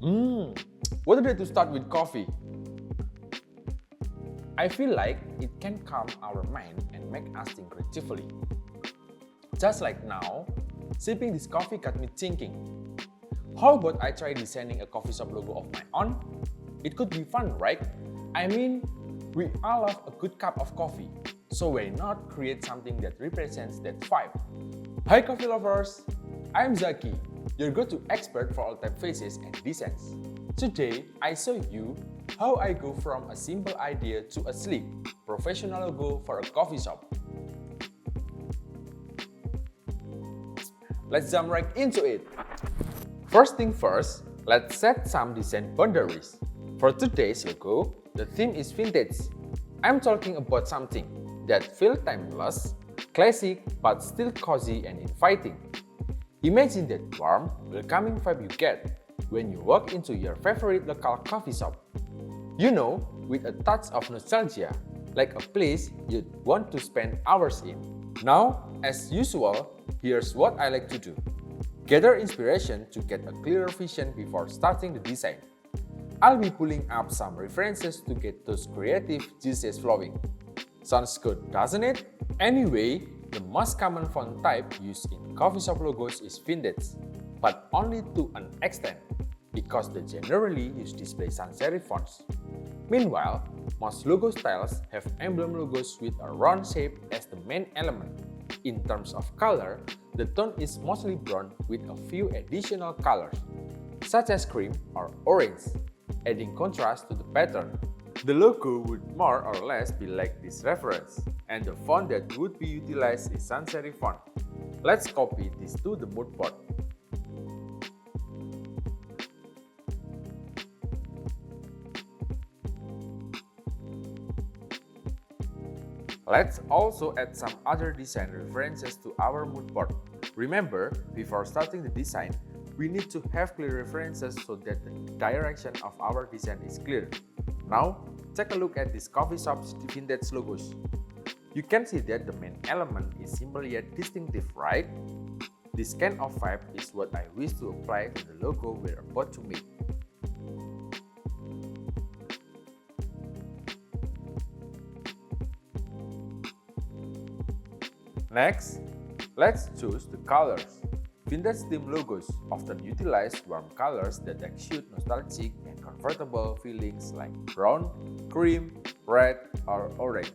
What a day to start with coffee. I feel like it can calm our mind and make us think creatively. Just like now, sipping this coffee got me thinking. How about I try designing a coffee shop logo of my own? It could be fun, right? I mean, we all love a good cup of coffee, so why not create something that represents that vibe? Hi coffee lovers! I'm Zaki, your go-to expert for all typefaces and designs. Today, I show you how I go from a simple idea to a sleek, professional logo for a coffee shop. Let's jump right into it. First thing first, let's set some design boundaries. For today's logo, the theme is vintage. I'm talking about something that feels timeless, classic, but still cozy and inviting. Imagine that warm, welcoming vibe you get when you walk into your favorite local coffee shop. You know, with a touch of nostalgia, like a place you'd want to spend hours in. Now, as usual, here's what I like to do. Gather inspiration to get a clearer vision before starting the design. I'll be pulling up some references to get those creative juices flowing. Sounds good, doesn't it? Anyway, the most common font type used in coffee shop logos is vintage, but only to an extent, because they generally use display sans serif fonts. Meanwhile, most logo styles have emblem logos with a round shape as the main element. In terms of color, the tone is mostly brown with a few additional colors, such as cream or orange, adding contrast to the pattern. The logo would more or less be like this reference, and the font that would be utilized is sans serif font. Let's copy this to the mood board. Let's also add some other design references to our mood board. Remember, before starting the design, we need to have clear references so that the direction of our design is clear. Now, take a look at this coffee shop's vintage logos. You can see that the main element is simple yet distinctive, right? This kind of vibe is what I wish to apply to the logo we're about to make. Next, let's choose the colors. Vintage theme logos often utilize warm colors that exude nostalgic and comfortable feelings like brown, cream, red, or orange.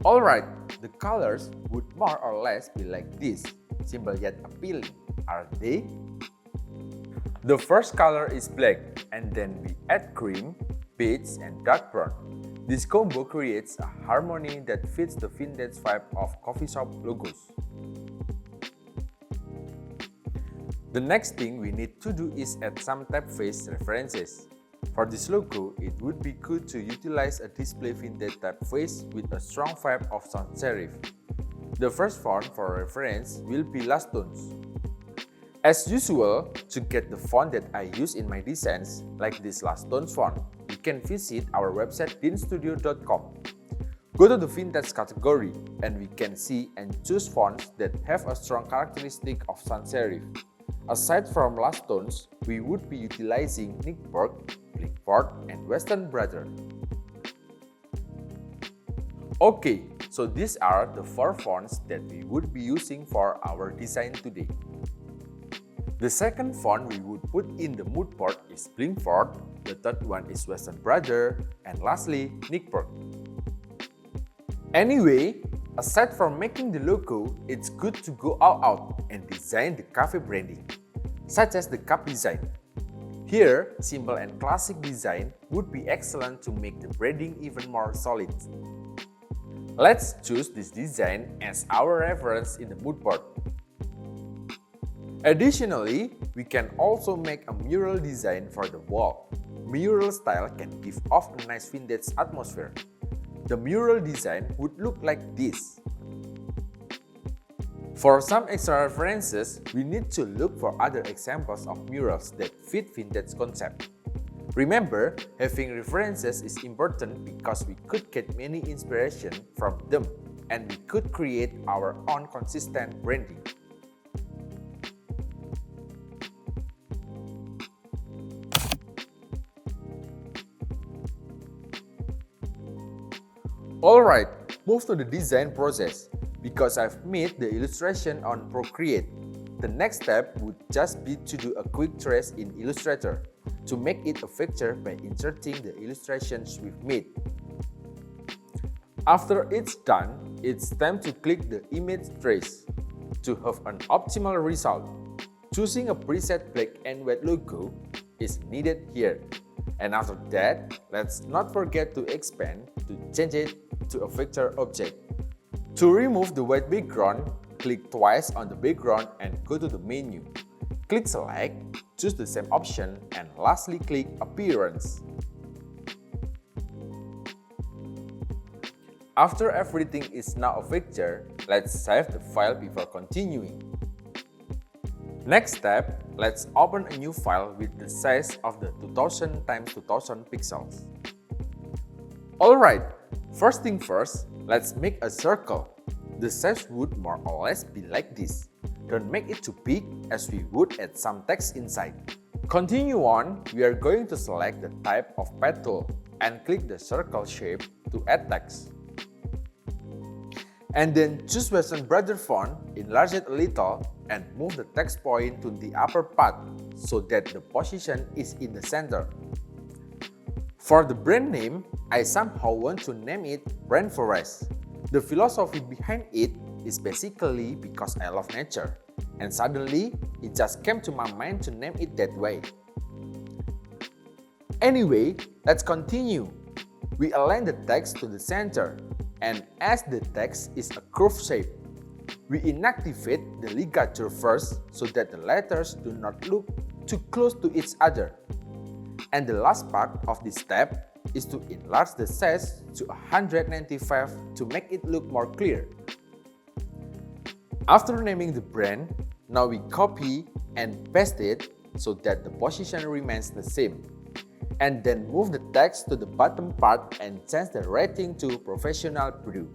Alright, the colors would more or less be like this, simple yet appealing, aren't they? The first color is black, and then we add cream, beige, and dark brown. This combo creates a harmony that fits the vintage vibe of coffee shop logos. The next thing we need to do is add some typeface references. For this logo, it would be good to utilize a display vintage typeface with a strong vibe of sans serif. The first font for reference will be Last Tones. As usual, to get the font that I use in my designs, like this Last Tones font, you can visit our website dinstudio.com. Go to the vintage category and we can see and choose fonts that have a strong characteristic of sans serif. Aside from Last Tones, we would be utilizing Nickberg, Blinkford, and Western Brother. Okay, so these are the 4 fonts that we would be using for our design today. The second font we would put in the mood board is Blinkford, the third one is Western Brother, and lastly, Nickberg. Anyway, aside from making the logo, it's good to go all out and design the cafe branding, such as the cup design. Here, simple and classic design would be excellent to make the branding even more solid. Let's choose this design as our reference in the mood board. Additionally, we can also make a mural design for the wall. Mural style can give off a nice vintage atmosphere. The mural design would look like this. For some extra references, we need to look for other examples of murals that fit vintage concept. Remember, having references is important because we could get many inspiration from them and we could create our own consistent branding. Alright, move to the design process. Because I've made the illustration on Procreate, the next step would just be to do a quick trace in Illustrator to make it a picture by inserting the illustrations we've made. After it's done, it's time to click the image trace. To have an optimal result, choosing a preset black and white logo is needed here. And after that, let's not forget to expand to change it to a vector object. To remove the white background, click twice on the background and go to the menu. Click Select, choose the same option, and lastly click Appearance. After everything is now a picture, let's save the file before continuing. Next step, let's open a new file with the size of the 2000 x 2000 pixels. Alright, first thing first, let's make a circle. The size would more or less be like this. Don't make it too big as we would add some text inside. Continue on, we are going to select the type of pad tool and click the circle shape to add text. And then choose Western Brother font, enlarge it a little, and move the text point to the upper part so that the position is in the center. For the brand name, I somehow want to name it Rainforest. The philosophy behind it is basically because I love nature, and suddenly it just came to my mind to name it that way. Anyway, let's continue. We align the text to the center, and as the text is a curved shape, we inactivate the ligature first so that the letters do not look too close to each other. And the last part of this step is to enlarge the size to 195 to make it look more clear. After naming the brand, now we copy and paste it so that the position remains the same. And then move the text to the bottom part and change the rating to Professional Brew.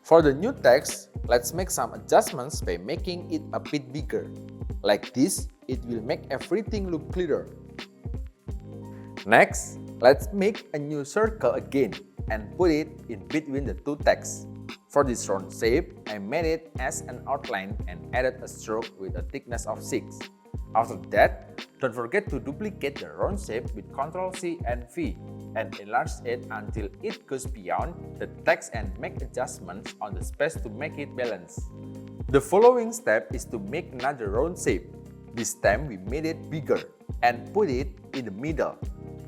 For the new text, let's make some adjustments by making it a bit bigger. Like this, it will make everything look clearer. Next, let's make a new circle again and put it in between the two texts. For this round shape, I made it as an outline and added a stroke with a thickness of 6. After that, don't forget to duplicate the round shape with Ctrl+C and V and enlarge it until it goes beyond the text and make adjustments on the space to make it balanced. The following step is to make another round shape. This time we made it bigger and put it in the middle,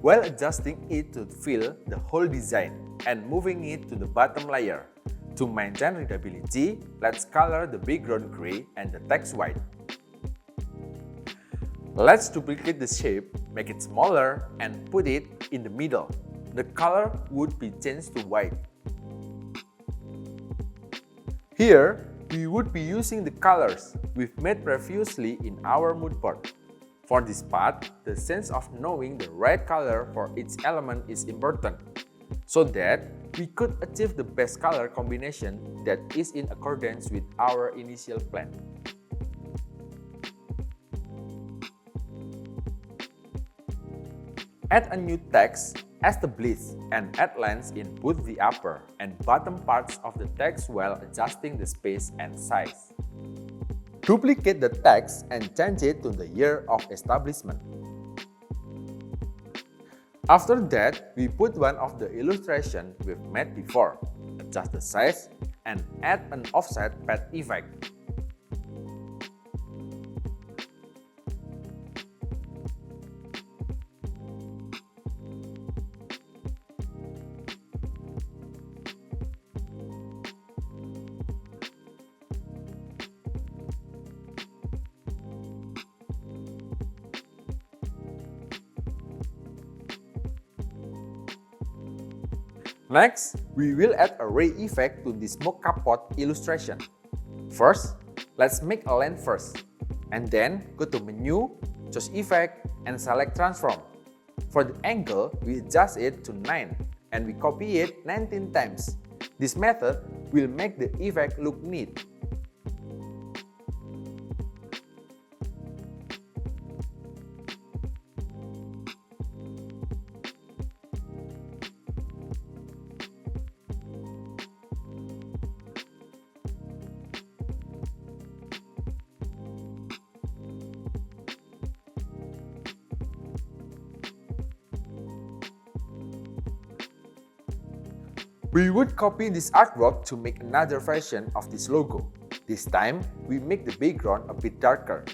while adjusting it to fill the whole design and moving it to the bottom layer. To maintain readability, let's color the background gray and the text white. Let's duplicate the shape, make it smaller, and put it in the middle. The color would be changed to white. Here, we would be using the colors we've made previously in our mood board. For this part, the sense of knowing the right color for each element is important, so that we could achieve the best color combination that is in accordance with our initial plan. Add a new text, establish and add lines in both the upper and bottom parts of the text while adjusting the space and size. Duplicate the text and change it to the year of establishment. After that, we put one of the illustrations we've made before, adjust the size, and add an offset pad effect. Next, we will add a ray effect to the smoke capot illustration. First, let's make a lens first, and then go to Menu, choose Effect, and select Transform. For the angle, we adjust it to 9, and we copy it 19 times. This method will make the effect look neat. We would copy this artwork to make another version of this logo. This time, we make the background a bit darker.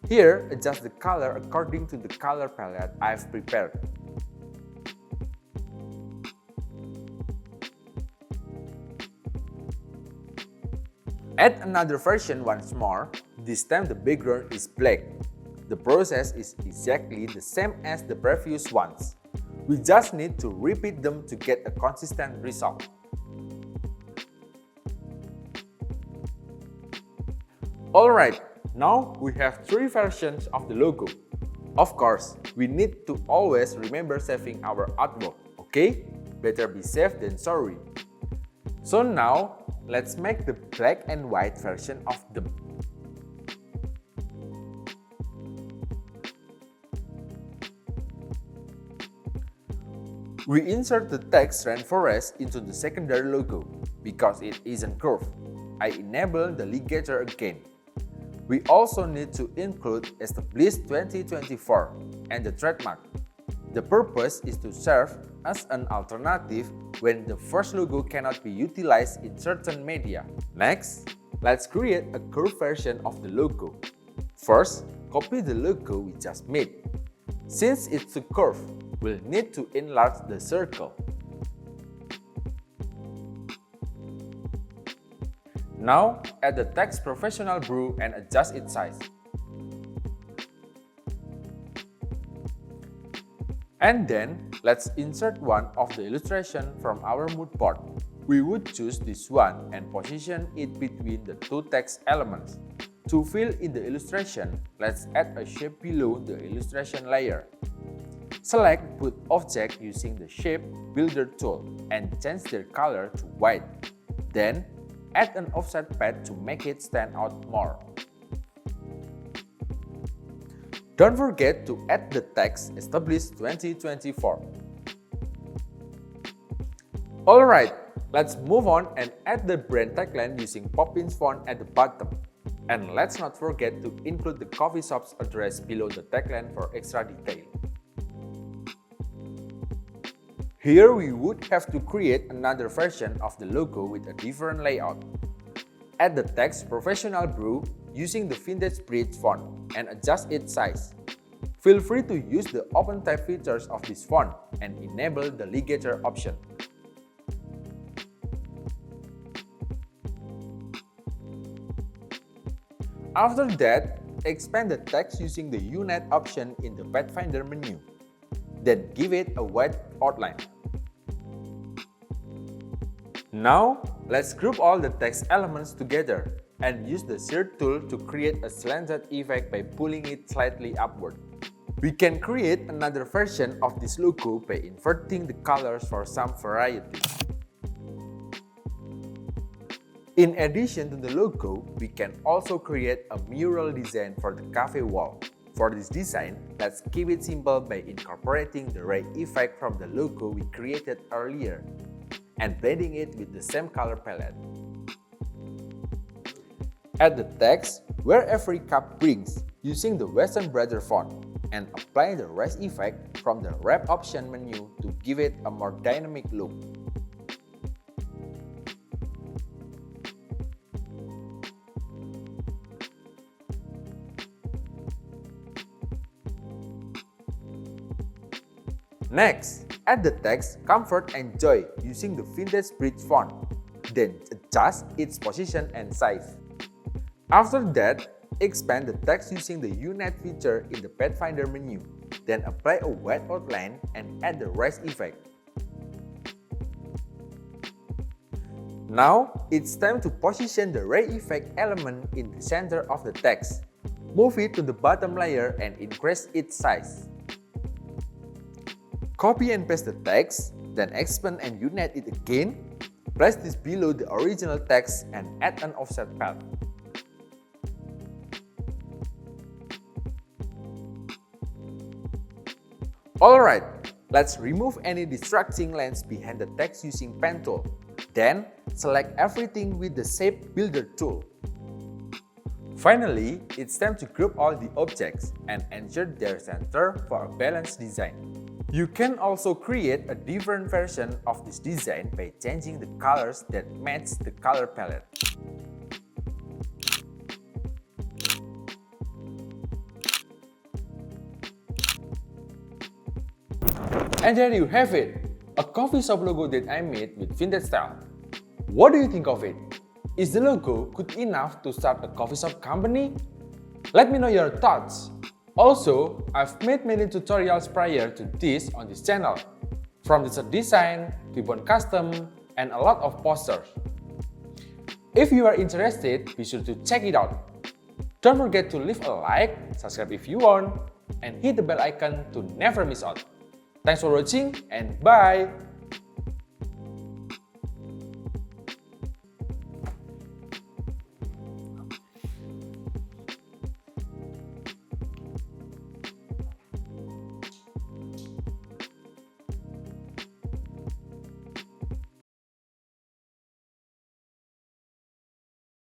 Here, adjust the color according to the color palette I've prepared. Add another version once more, this time the background is black. The process is exactly the same as the previous ones. We just need to repeat them to get a consistent result. Alright, now we have 3 versions of the logo. Of course, we need to always remember saving our artwork, okay? Better be safe than sorry. So now, let's make the black and white version of them. We insert the text rainforest into the secondary logo. Because it isn't curved, I enable the ligature again. We also need to include established 2024 and the trademark. The purpose is to serve as an alternative when the first logo cannot be utilized in certain media. Next, let's create a curved version of the logo. First, copy the logo we just made. Since it's a curve, we'll need to enlarge the circle. Now, add the text Professional Brew and adjust its size. And then, let's insert one of the illustration from our mood board. We would choose this one and position it between the 2 text elements. To fill in the illustration, let's add a shape below the illustration layer. Select Put Object using the Shape Builder tool and change their color to white. Then, add an offset pad to make it stand out more. Don't forget to add the text Established 2024. Alright, let's move on and add the brand tagline using Poppins font at the bottom. And let's not forget to include the coffee shop's address below the tagline for extra detail. Here we would have to create another version of the logo with a different layout. Add the text Professional Brew using the Vintage Bridge font and adjust its size. Feel free to use the open type features of this font and enable the ligature option. After that, expand the text using the Unite option in the Pathfinder menu. Then give it a white outline. Now, let's group all the text elements together and use the Shear tool to create a slanted effect by pulling it slightly upward. We can create another version of this logo by inverting the colors for some variety. In addition to the logo, we can also create a mural design for the cafe wall. For this design, let's keep it simple by incorporating the ray effect from the logo we created earlier and blending it with the same color palette. Add the text "Where Every Cup Brings" using the Western Brother font and apply the ray effect from the Wrap option menu to give it a more dynamic look. Next, add the text "Comfort and Joy" using the Vintage Bridge font, then adjust its position and size. After that, expand the text using the Unite feature in the Pathfinder menu, then apply a white outline and add the rise effect. Now, it's time to position the ray effect element in the center of the text. Move it to the bottom layer and increase its size. Copy and paste the text, then expand and unite it again. Place this below the original text and add an offset path. Alright, let's remove any distracting lines behind the text using Pen tool. Then, select everything with the Shape Builder tool. Finally, it's time to group all the objects and ensure their center for a balanced design. You can also create a different version of this design by changing the colors that match the color palette. And there you have it, a coffee shop logo that I made with vintage style. What do you think of it? Is the logo good enough to start a coffee shop company? Let me know your thoughts. Also, I've made many tutorials prior to this on this channel, from t-shirt design, ribbon custom, and a lot of posters. If you are interested, be sure to check it out. Don't forget to leave a like, subscribe if you want, and hit the bell icon to never miss out. Thanks for watching and bye!